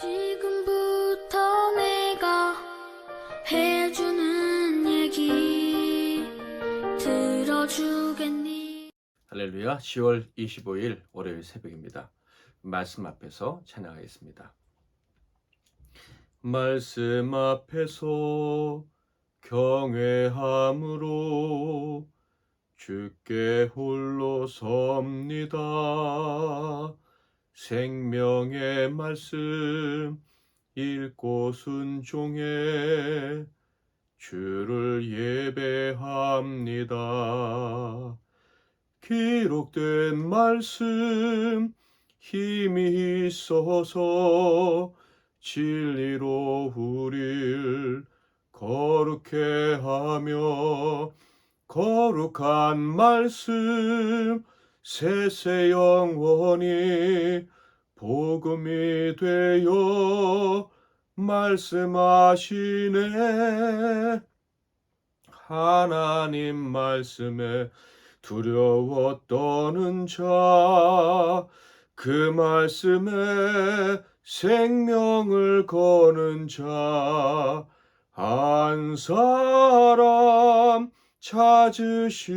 지금부터 내가 해주는 얘기 들어주겠니? 할렐루야. 10월 25일 월요일 새벽입니다. 말씀 앞에서 찬양하겠습니다. 말씀 앞에서 경외함으로 주께 홀로 섭니다. 생명의 말씀 읽고 순종해 주를 예배합니다. 기록된 말씀 힘이 있어서 진리로 우릴 거룩해 하며 거룩한 말씀 세세 영원히 복음이 되어 말씀하시네. 하나님 말씀에 두려워 떠는 자, 그 말씀에 생명을 거는 자, 한 사람 찾으시는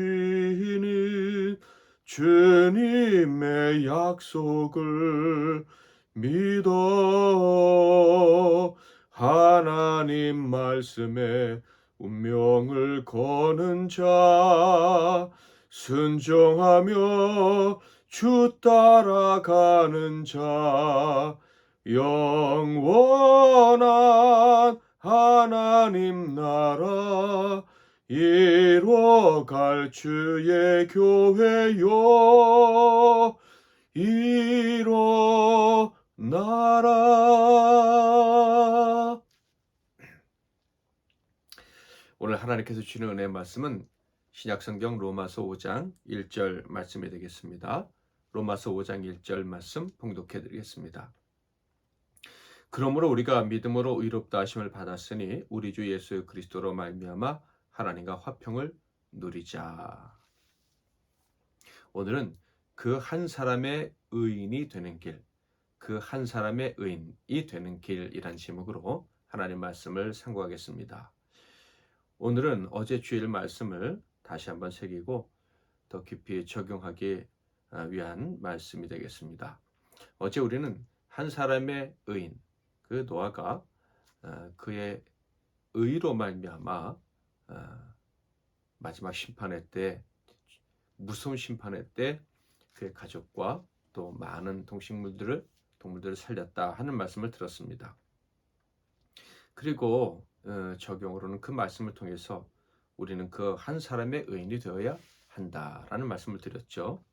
주님의 약속을 믿어. 하나님 말씀에 운명을 거는 자, 순종하며 주 따라가는 자, 영원한 하나님 나라 이뤄갈 주의 교회요 일어나라. 오늘 하나님께서 주시는 은혜의 말씀은 신약성경 로마서 5장 1절 말씀이 되겠습니다. 로마서 5장 1절 말씀 봉독해 드리겠습니다. 그러므로 우리가 믿음으로 의롭다 하심을 받았으니 우리 주 예수 그리스도로 말미암아 하나님과 화평을 누리자. 오늘은 그 한 사람의 의인이 되는 길, 그 한 사람의 의인이 되는 길이란 제목으로 하나님 말씀을 상고하겠습니다. 오늘은 어제 주일 말씀을 다시 한번 새기고 더 깊이 적용하기 위한 말씀이 되겠습니다. 어제 우리는 한 사람의 의인, 그 노아가 그의 의로 말미암아 마지막 심판의 때, 무서운 심판의 때 그의 가족과 또 많은 동물들을 살렸다 하는 말씀을 들었습니다. 그리고 적용으로는 그 말씀을 통해서 우리는 그 한 사람의 의인이 되어야 한다라는 말씀을 드렸죠.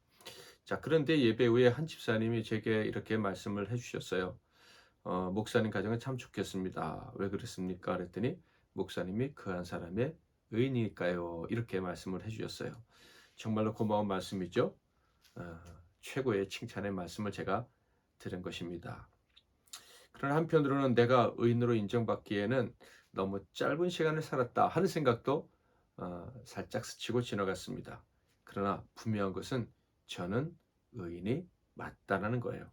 자, 그런데 예배 후에 한 집사님이 제게 이렇게 말씀을 해주셨어요. 목사님 가정은 참 좋겠습니다. 왜 그랬습니까? 그랬더니 목사님이 그 한 사람의 의인이니까요. 이렇게 말씀을 해주셨어요. 정말로 고마운 말씀이죠. 최고의 칭찬의 말씀을 제가 들은 것입니다. 그러나 한편으로는 내가 의인으로 인정받기에는 너무 짧은 시간을 살았다 하는 생각도 살짝 스치고 지나갔습니다. 그러나 분명한 것은 저는 의인이 맞다는 거예요.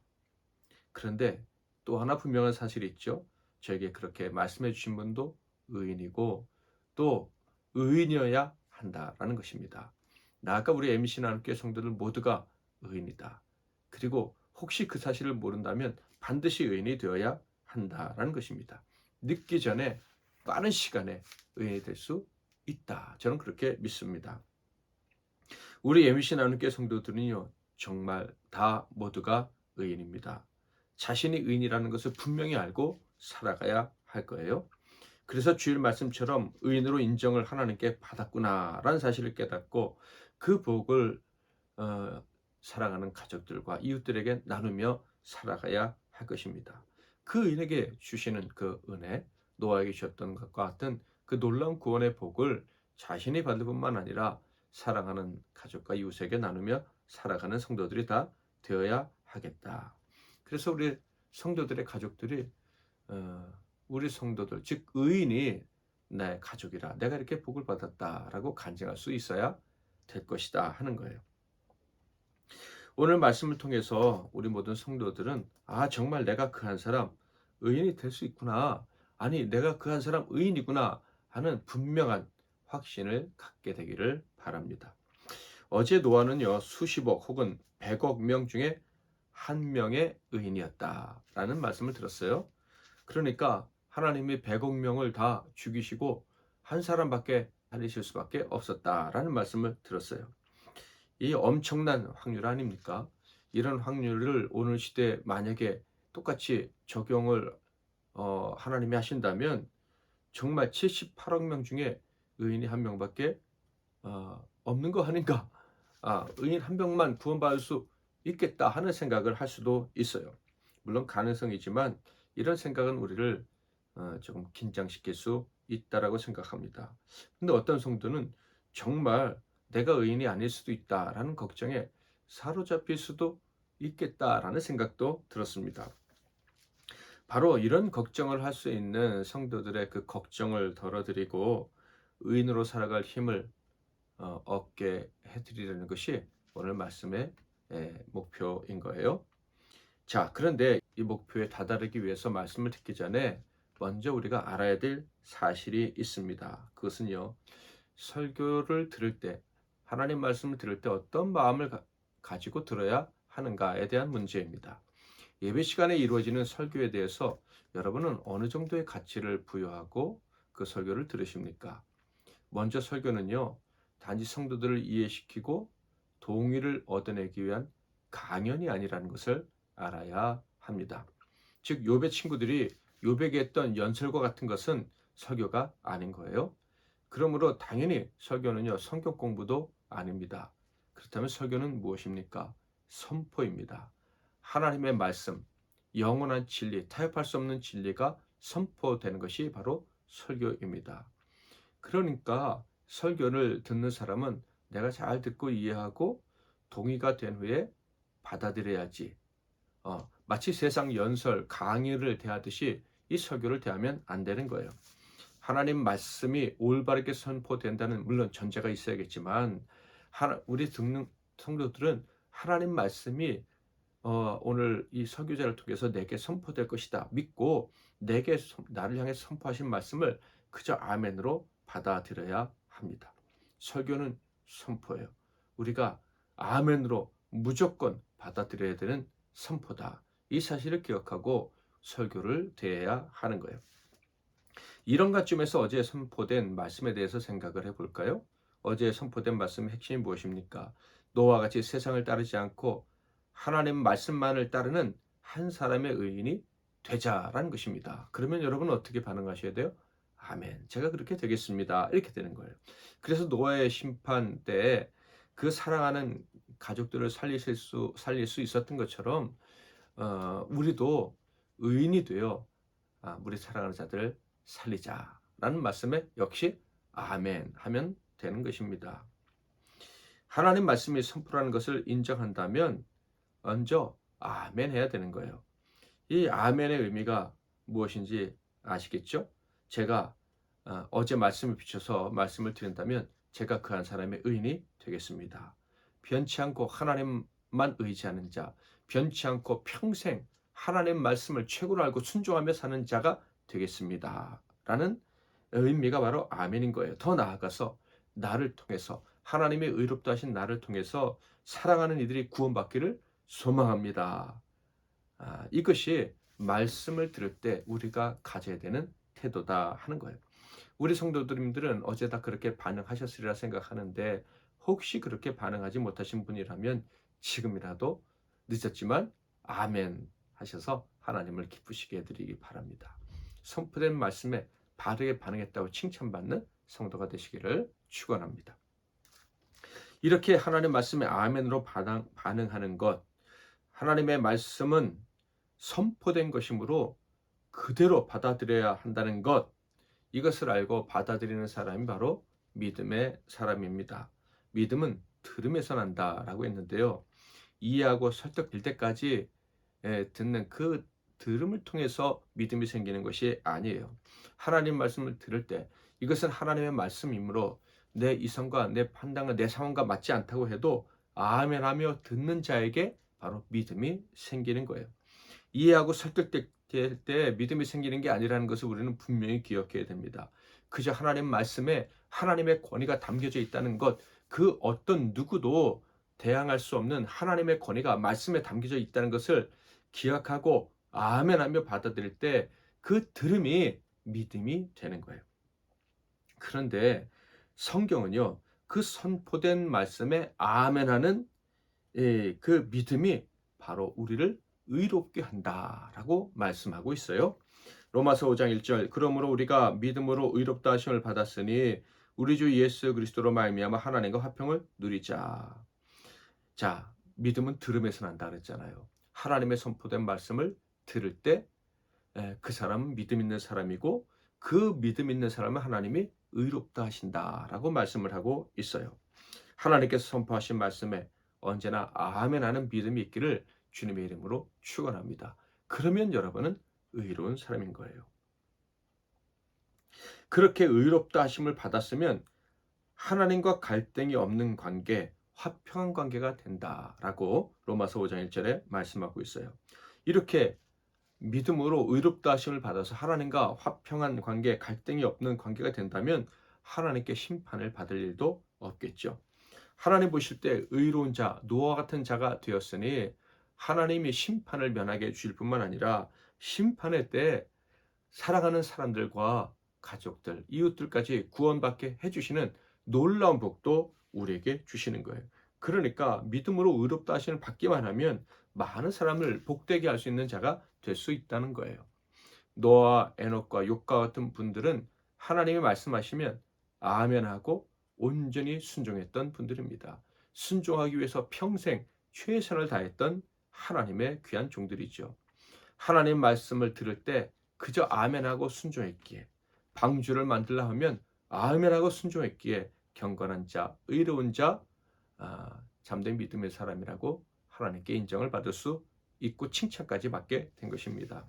그런데 또 하나 분명한 사실이 있죠. 저에게 그렇게 말씀해 주신 분도 의인이고 또 의인이어야 한다라는 것입니다. 나아가 우리 MC 나눔교회 성도들 모두가 의인이다. 그리고 혹시 그 사실을 모른다면 반드시 의인이 되어야 한다라는 것입니다. 늦기 전에 빠른 시간에 의인이 될 수 있다. 저는 그렇게 믿습니다. 우리 MC 나눔교회 성도들은요, 정말 다 모두가 의인입니다. 자신이 의인이라는 것을 분명히 알고 살아가야 할 거예요. 그래서 주일 말씀처럼 의인으로 인정을 하나님께 받았구나라는 사실을 깨닫고 그 복을 사랑하는 가족들과 이웃들에게 나누며 살아가야 할 것입니다. 그 의인에게 주시는 그 은혜, 노아에게 주셨던 것과 같은 그 놀라운 구원의 복을 자신이 받을 뿐만 아니라 사랑하는 가족과 이웃에게 나누며 살아가는 성도들이 다 되어야 하겠다. 그래서 우리 성도들의 가족들이 우리 성도들, 즉 의인이 나의 가족이라, 내가 이렇게 복을 받았다라고 간증할 수 있어야 될 것이다 하는 거예요. 오늘 말씀을 통해서 우리 모든 성도들은 정말 내가 그 한 사람 의인이 될 수 있구나. 아니, 내가 그 한 사람 의인이구나 하는 분명한 확신을 갖게 되기를 바랍니다. 어제 노아는요, 수십억 혹은 100억 명 중에 한 명의 의인이었다라는 말씀을 들었어요. 그러니까 하나님이 100억 명을 다 죽이시고 한 사람밖에 살리실 수밖에 없었다라는 말씀을 들었어요. 이 엄청난 확률 아닙니까? 이런 확률을 오늘 시대에 만약에 똑같이 적용을 하나님이 하신다면 정말 78억 명 중에 의인이 한 명밖에 없는 거 아닌가? 의인 한 명만 구원받을 수 있겠다 하는 생각을 할 수도 있어요. 물론 가능성이지만 이런 생각은 우리를 조금 긴장시킬 수 있다라고 생각합니다. 근데 어떤 성도는 정말 내가 의인이 아닐 수도 있다라는 걱정에 사로잡힐 수도 있겠다라는 생각도 들었습니다. 바로 이런 걱정을 할 수 있는 성도들의 그 걱정을 덜어드리고 의인으로 살아갈 힘을 얻게 해드리려는 것이 오늘 말씀의 목표인 거예요. 자, 그런데 이 목표에 다다르기 위해서 말씀을 듣기 전에 먼저 우리가 알아야 될 사실이 있습니다. 그것은요, 설교를 들을 때, 하나님 말씀을 들을 때 어떤 마음을 가지고 들어야 하는가에 대한 문제입니다. 예배 시간에 이루어지는 설교에 대해서 여러분은 어느 정도의 가치를 부여하고 그 설교를 들으십니까? 먼저 설교는요, 단지 성도들을 이해시키고 동의를 얻어내기 위한 강연이 아니라는 것을 알아야 합니다. 즉 욥의 친구들이 욥에게 했던 연설과 같은 것은 설교가 아닌 거예요. 그러므로 당연히 설교는요, 성경 공부도 아닙니다. 그렇다면 설교는 무엇입니까? 선포입니다. 하나님의 말씀, 영원한 진리, 타협할 수 없는 진리가 선포되는 것이 바로 설교입니다. 그러니까 설교를 듣는 사람은 내가 잘 듣고 이해하고 동의가 된 후에 받아들여야지. 마치 세상 연설, 강의를 대하듯이 이 설교를 대하면 안 되는 거예요. 하나님 말씀이 올바르게 선포된다는 물론 전제가 있어야겠지만 우리 듣는 성도들은 하나님 말씀이 오늘 이 설교자를 통해서 내게 선포될 것이다 믿고 나를 향해 선포하신 말씀을 그저 아멘으로 받아들여야 합니다. 설교는 선포예요. 우리가 아멘으로 무조건 받아들여야 되는 선포다. 이 사실을 기억하고 설교를 대해야 하는 거예요. 이런 관점에서 어제 선포된 말씀에 대해서 생각을 해볼까요? 어제 선포된 말씀의 핵심이 무엇입니까? 노아와 같이 세상을 따르지 않고 하나님 말씀만을 따르는 한 사람의 의인이 되자라는 것입니다. 그러면 여러분은 어떻게 반응하셔야 돼요? 아멘. 제가 그렇게 되겠습니다. 이렇게 되는 거예요. 그래서 노아의 심판 때에 그 사랑하는 가족들을 살릴 수 있었던 것처럼 우리도 의인이 되어 우리 사랑하는 자들을 살리자라는 말씀에 역시 아멘 하면 되는 것입니다. 하나님 말씀이 선포라는 것을 인정한다면 먼저 아멘 해야 되는 거예요. 이 아멘의 의미가 무엇인지 아시겠죠? 제가 어제 말씀을 비춰서 말씀을 드린다면 제가 그 한 사람의 의인이 되겠습니다. 변치 않고 하나님만 의지하는 자, 변치 않고 평생 하나님 말씀을 최고로 알고 순종하며 사는 자가 되겠습니다. 라는 의미가 바로 아멘인 거예요. 더 나아가서 나를 통해서 하나님의 의롭다 하신 나를 통해서 사랑하는 이들이 구원받기를 소망합니다. 이것이 말씀을 들을 때 우리가 가져야 되는 태도다 하는 거예요. 우리 성도님들은 어제 다 그렇게 반응하셨으리라 생각하는데 혹시 그렇게 반응하지 못하신 분이라면 지금이라도 늦었지만 아멘 하셔서 하나님을 기쁘시게 해드리기 바랍니다. 선포된 말씀에 바르게 반응했다고 칭찬받는 성도가 되시기를 축원합니다. 이렇게 하나님 말씀에 아멘으로 반응하는 것, 하나님의 말씀은 선포된 것이므로 그대로 받아들여야 한다는 것, 이것을 알고 받아들이는 사람이 바로 믿음의 사람입니다. 믿음은 들음에서 난다라고 했는데요. 이해하고 설득될 때까지 듣는 그 들음을 통해서 믿음이 생기는 것이 아니에요. 하나님 말씀을 들을 때 이것은 하나님의 말씀이므로 내 이성과 내 판단과 내 상황과 맞지 않다고 해도 아멘하며 듣는 자에게 바로 믿음이 생기는 거예요. 이해하고 설득될 될 때 믿음이 생기는 게 아니라는 것을 우리는 분명히 기억해야 됩니다. 그저 하나님 말씀에 하나님의 권위가 담겨져 있다는 것, 그 어떤 누구도 대항할 수 없는 하나님의 권위가 말씀에 담겨져 있다는 것을 기억하고 아멘하며 받아들일 때 그 들음이 믿음이 되는 거예요. 그런데 성경은요, 그 선포된 말씀에 아멘하는 그 믿음이 바로 우리를 의롭게 한다라고 말씀하고 있어요. 로마서 5장 1절 그러므로 우리가 믿음으로 의롭다 하심을 받았으니 우리 주 예수 그리스도로 말미암아 하나님과 화평을 누리자. 자, 믿음은 들음에서 난다 그랬잖아요. 하나님의 선포된 말씀을 들을 때 그 사람은 믿음 있는 사람이고 그 믿음 있는 사람은 하나님이 의롭다 하신다라고 말씀을 하고 있어요. 하나님께서 선포하신 말씀에 언제나 아멘하는 믿음이 있기를 주님의 이름으로 축원합니다. 그러면 여러분은 의로운 사람인 거예요. 그렇게 의롭다 하심을 받았으면 하나님과 갈등이 없는 관계, 화평한 관계가 된다라고 로마서 5장 1절에 말씀하고 있어요. 이렇게 믿음으로 의롭다 하심을 받아서 하나님과 화평한 관계, 갈등이 없는 관계가 된다면 하나님께 심판을 받을 일도 없겠죠. 하나님 보실 때 의로운 자, 노아와 같은 자가 되었으니 하나님이 심판을 면하게 해주실 뿐만 아니라 심판의 때 사랑하는 사람들과 가족들, 이웃들까지 구원받게 해주시는 놀라운 복도 우리에게 주시는 거예요. 그러니까 믿음으로 의롭다 하심을 받기만 하면 많은 사람을 복되게 할 수 있는 자가 될 수 있다는 거예요. 노아, 에녹과 욥과 같은 분들은 하나님이 말씀하시면 아멘하고 온전히 순종했던 분들입니다. 순종하기 위해서 평생 최선을 다했던 하나님의 귀한 종들이죠. 하나님 말씀을 들을 때 그저 아멘하고 순종했기에, 방주를 만들라 하면 아멘하고 순종했기에 경건한 자, 의로운 자, 잠든 믿음의 사람이라고 하나님께 인정을 받을 수 있고 칭찬까지 받게 된 것입니다.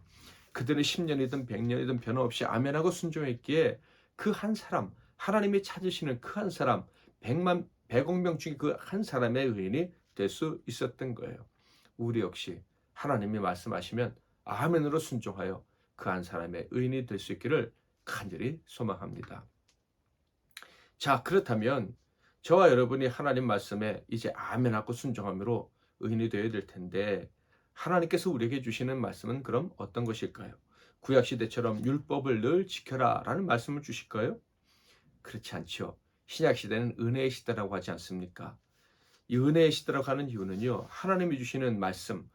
그들은 10년이든 100년이든 변함없이 아멘하고 순종했기에 그 한 사람, 하나님이 찾으시는 그 한 사람, 100억 명 중에 그 한 사람의 의인이 될 수 있었던 거예요. 우리 역시 하나님이 말씀하시면 아멘으로 순종하여 그 한 사람의 의인이 될 수 있기를 간절히 소망합니다. 자, 그렇다면 저와 여러분이 하나님 말씀에 이제 아멘하고 순종함으로 의인이 되어야 될 텐데 하나님께서 우리에게 주시는 말씀은 그럼 어떤 것일까요? 구약시대처럼 율법을 늘 지켜라 라는 말씀을 주실까요? 그렇지 않죠. 신약시대는 은혜의 시대라고 하지 않습니까? 이 은혜의 시대라고 하는 이유는요, 하나님이 주시는 말씀,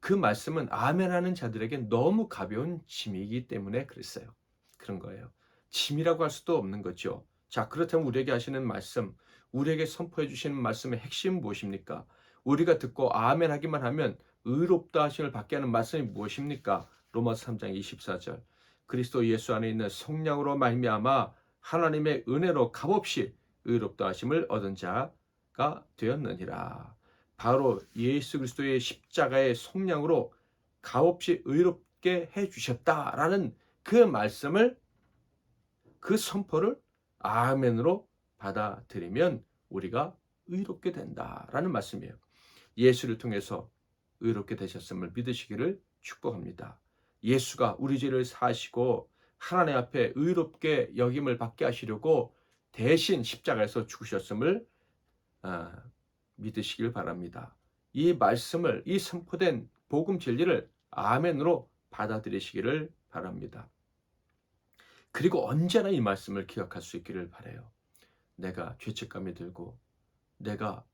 그 말씀은 아멘하는 자들에게 너무 가벼운 짐이기 때문에 그랬어요. 그런 거예요. 짐이라고 할 수도 없는 거죠. 자, 그렇다면 우리에게 하시는 말씀, 우리에게 선포해 주시는 말씀의 핵심은 무엇입니까? 우리가 듣고 아멘 하기만 하면 의롭다 하심을 받게 하는 말씀이 무엇입니까? 로마서 3장 24절. 그리스도 예수 안에 있는 성령으로 말미암아 하나님의 은혜로 값없이 의롭다 하심을 얻은 자가 되었느니라. 바로 예수 그리스도의 십자가의 속량으로 값없이 의롭게 해 주셨다라는 그 말씀을, 그 선포를 아멘으로 받아들이면 우리가 의롭게 된다라는 말씀이에요. 예수를 통해서 의롭게 되셨음을 믿으시기를 축복합니다. 예수가 우리 죄를 사하시고 하나님 앞에 의롭게 여김을 받게 하시려고 대신 십자가에서 죽으셨음을 믿으시길 바랍니다. 이 말씀을, 이 선포된 복음 진리를 아멘으로 받아들이시기를 바랍니다. 그리고 언제나 이 말씀을 기억할 수 있기를 바라요. 내가 죄책감이 들고 내가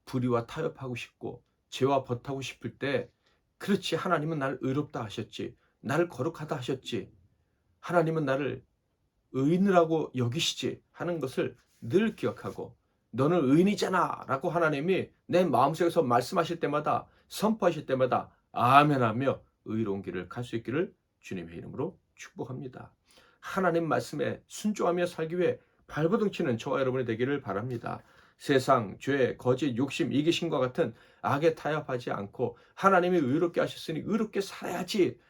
불의와 타협하고 싶고 죄와 벗하고 싶을 때, 그렇지, 하나님은 나를 의롭다 하셨지, 나를 거룩하다 하셨지, 하나님은 나를 의인이라고 여기시지 하는 것을 늘 기억하고, 너는 의인이잖아 라고 하나님이 내 마음속에서 말씀하실 때마다, 선포하실 때마다 아멘하며 의로운 길을 갈 수 있기를 주님의 이름으로 축복합니다. 하나님 말씀에 순종하며 살기 위해 발버둥치는 저와 여러분이 되기를 바랍니다. 세상, 죄, 거짓, 욕심, 이기심과 같은 악에 타협하지 않고 하나님이 의롭게 하셨으니 의롭게 살아야지,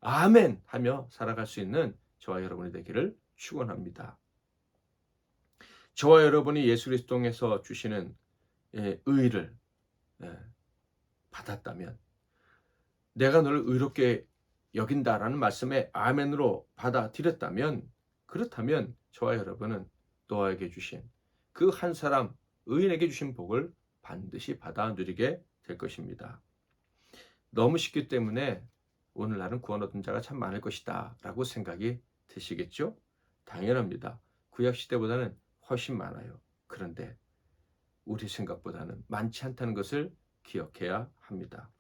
아멘 하며 살아갈 수 있는 저와 여러분이 되기를 축원합니다. 저와 여러분이 예수 그리스도 통해서 주시는 의를 받았다면, 내가 너를 의롭게 여긴다라는 말씀에 아멘으로 받아들였다면, 그렇다면 저와 여러분은 노아에게 주신 그 한 사람 의인에게 주신 복을 반드시 받아 누리게 될 것입니다. 너무 쉽기 때문에 오늘날은 구원 얻은 자가 참 많을 것이다 라고 생각이 드시겠죠? 당연합니다. 구약 시대보다는 훨씬 많아요. 그런데 우리 생각보다는 많지 않다는 것을 기억해야 합니다.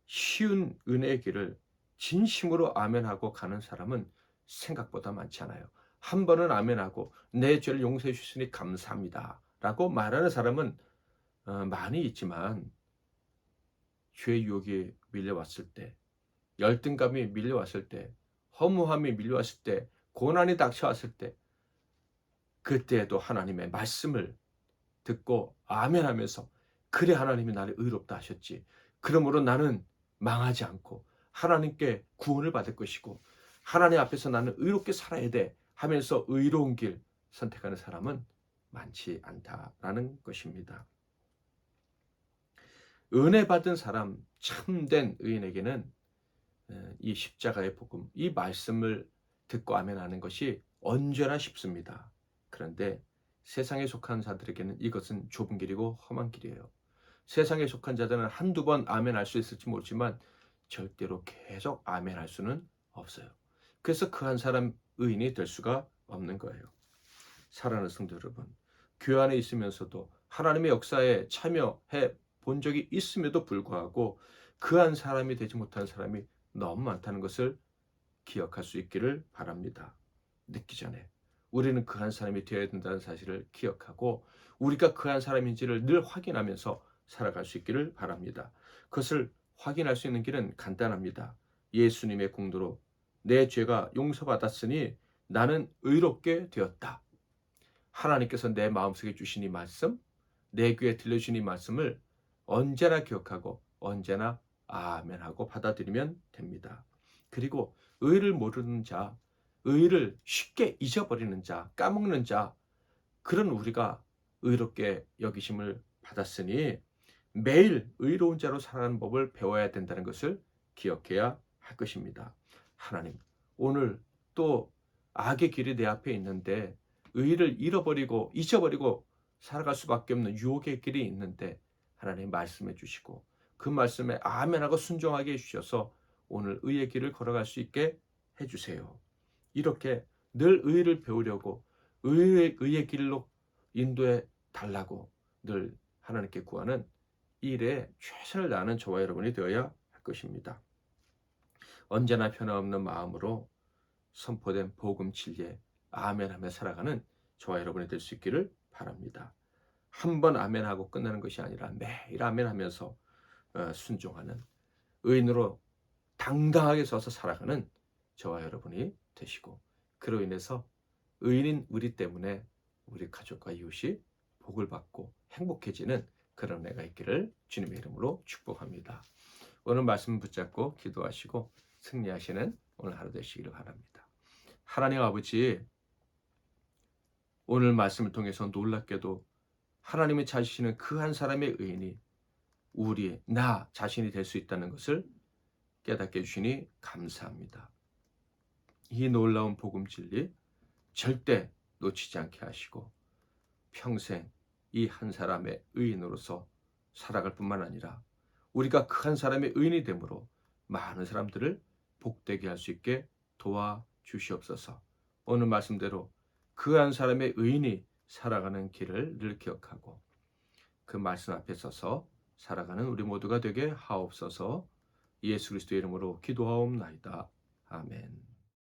쉬운 은혜의 길을 진심으로 아멘하고 가는 사람은 생각보다 많지 않아요. 한 번은 아멘하고 내 죄를 용서해 주시니 감사합니다 라고 말하는 사람은 많이 있지만, 죄의 유혹이 밀려왔을 때, 열등감이 밀려왔을 때, 허무함이 밀려왔을 때, 고난이 닥쳐왔을 때, 그때에도 하나님의 말씀을 듣고 아멘하면서, 그래 하나님이 나를 의롭다 하셨지, 그러므로 나는 망하지 않고 하나님께 구원을 받을 것이고 하나님 앞에서 나는 의롭게 살아야 돼 하면서 의로운 길 선택하는 사람은 많지 않다라는 것입니다. 은혜 받은 사람, 참된 의인에게는 이 십자가의 복음, 이 말씀을 듣고 아멘하는 것이 언제나 쉽습니다. 그런데 세상에 속한 자들에게는 이것은 좁은 길이고 험한 길이에요. 세상에 속한 자들은 한두 번 아멘할 수 있을지 모르지만 절대로 계속 아멘할 수는 없어요. 그래서 그 한 사람 의인이 될 수가 없는 거예요. 사랑하는 성도 여러분, 교회 안에 있으면서도 하나님의 역사에 참여해 본 적이 있음에도 불구하고 그 한 사람이 되지 못한 사람이 너무 많다는 것을 기억할 수 있기를 바랍니다. 늦기 전에 우리는 그 한 사람이 되어야 된다는 사실을 기억하고 우리가 그 한 사람인지를 늘 확인하면서 살아갈 수 있기를 바랍니다. 그것을 확인할 수 있는 길은 간단합니다. 예수님의 공로로 내 죄가 용서받았으니 나는 의롭게 되었다. 하나님께서 내 마음속에 주신 이 말씀, 내 귀에 들려주신 이 말씀을 언제나 기억하고 언제나 아멘하고 받아들이면 됩니다. 그리고 의를 모르는 자, 의를 쉽게 잊어버리는 자, 까먹는 자, 그런 우리가 의롭게 여기심을 받았으니 매일 의로운 자로 살아가는 법을 배워야 된다는 것을 기억해야 할 것입니다. 하나님, 오늘 또 악의 길이 내 앞에 있는데 의를 잃어버리고 잊어버리고 살아갈 수밖에 없는 유혹의 길이 있는데 하나님 말씀해 주시고 그 말씀에 아멘하고 순종하게 해주셔서 오늘 의의 길을 걸어갈 수 있게 해주세요. 이렇게 늘 의를 배우려고 의의 길로 인도해 달라고 늘 하나님께 구하는 일에 최선을 다하는 저와 여러분이 되어야 할 것입니다. 언제나 변함없는 마음으로 선포된 복음 진리에 아멘하며 살아가는 저와 여러분이 될 수 있기를 바랍니다. 한 번 아멘하고 끝나는 것이 아니라 매일 아멘하면서 순종하는 의인으로 당당하게 서서 살아가는 저와 여러분이 되시고 그로 인해서 의인인 우리 때문에 우리 가족과 이웃이 복을 받고 행복해지는 그런 애가 있기를 주님의 이름으로 축복합니다. 오늘 말씀 붙잡고 기도하시고 승리하시는 오늘 하루 되시기를 바랍니다. 하나님 아버지, 오늘 말씀을 통해서 놀랍게도 하나님이 찾으시는 그 한 사람의 의인이 나 자신이 될 수 있다는 것을 깨닫게 해주시니 감사합니다. 이 놀라운 복음 진리 절대 놓치지 않게 하시고 평생 이 한 사람의 의인으로서 살아갈 뿐만 아니라 우리가 그 한 사람의 의인이 되므로 많은 사람들을 복되게 할 수 있게 도와주시옵소서. 오늘 말씀대로 그 한 사람의 의인이 살아가는 길을 늘 기억하고 그 말씀 앞에 서서 살아가는 우리 모두가 되게 하옵소서. 예수 그리스도의 이름으로 기도하옵나이다. 아멘.